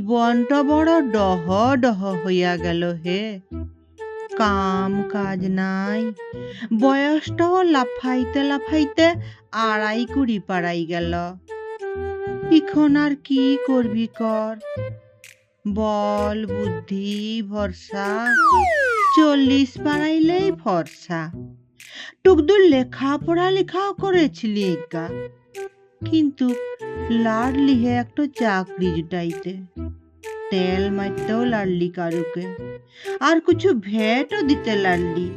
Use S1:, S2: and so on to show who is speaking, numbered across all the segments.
S1: জীবনটা বড় ডহ ডহ হইয়া গেল হে। কাম কাজ নাই, বয়সটাও লাফাইতে লাফাইতে আড়াই কুড়ি পাড়াই গেল। এখন আর কি করবি কর, বল বুদ্ধি ভরসা, 40 পাড়াইলেই ফর্সা। টুকদুর লেখাও করেছিলি একা, কিন্তু লাড়লি হে একটা চাকরি জুটাইতে, তেল মারতেও লাড়লি কারুকে, আর কিছু ভেটও দিতে লাড়লি।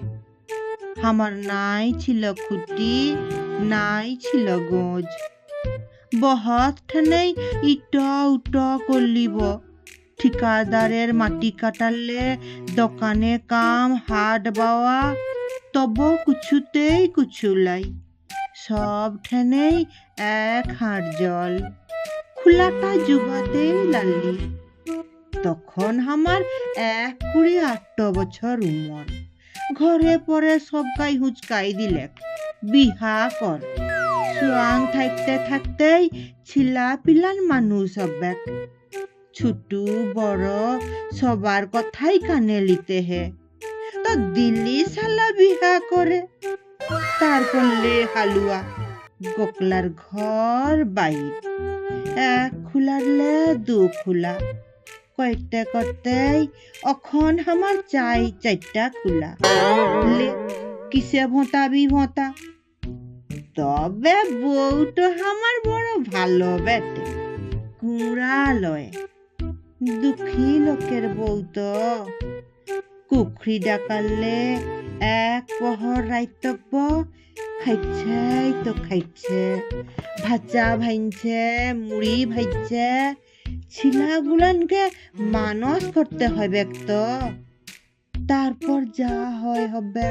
S1: আমার নাই ছিল খুঁটি, নাই ছিল গোজ, বহত ঠানেই ইটা উটা করলিব। ঠিকাদারের মাটি কাটালে, দোকানে কাম হাট বাওয়া, তব কিছুতেই কিছু লাই। সব ঠেনেই এক হাঁড় জল, খোলাটা জুবাতেই লাল্লি। তখন আমার 28 বছর উমর। ঘরে পরে সবকাই হুচকাই দিলে, বিহা কর। সোয়াং থাকতে থাকতেই ছিলা পিলান মানুষ হবেক। ছোট বড় সবার কথাই কানে লিতে হে। তো দিল্লি শালা বিহা করে, তারপর লে হালুয়া, গোকলার ঘর বাইর, এক খুলারলে দু খুলা, করতে করতেই অখন আমার 4টা খুলা। লে কিসে ভোঁতাবি ভোঁতা। তবে বউটো আমার বড় ভালো বেটে, কুড়া লয়। দুঃখী লোকের বউ তো, কুখরি ডাকালে এক পহর রাইতব্য খাইছেই তো খাইছে, ভাজা ভাইছে, মুড়ি ভাইছে। ছিলাগুলানকে মানস করতে হবে তো, তারপর যা হয় হবে।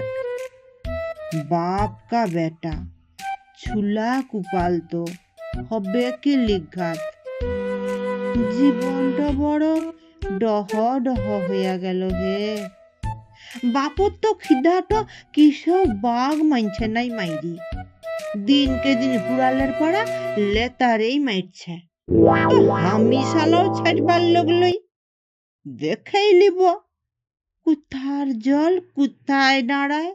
S1: বাপ কা বেটা, ছুলা কুপাল তো হবে কি লিঘাত। জীবনটা বড় ডহ ডহ হইয়া গেল হে। বাপর তো খিদাটা কিসব বাঘ মানছে নাই মাইরি, দিনকে দিন হুড়ালের পাড়া লেতারেই মারছে। আমি শালাও ছাড়বার লগলই, দেখেই লিব কোথার জল কোথায় দাঁড়ায়।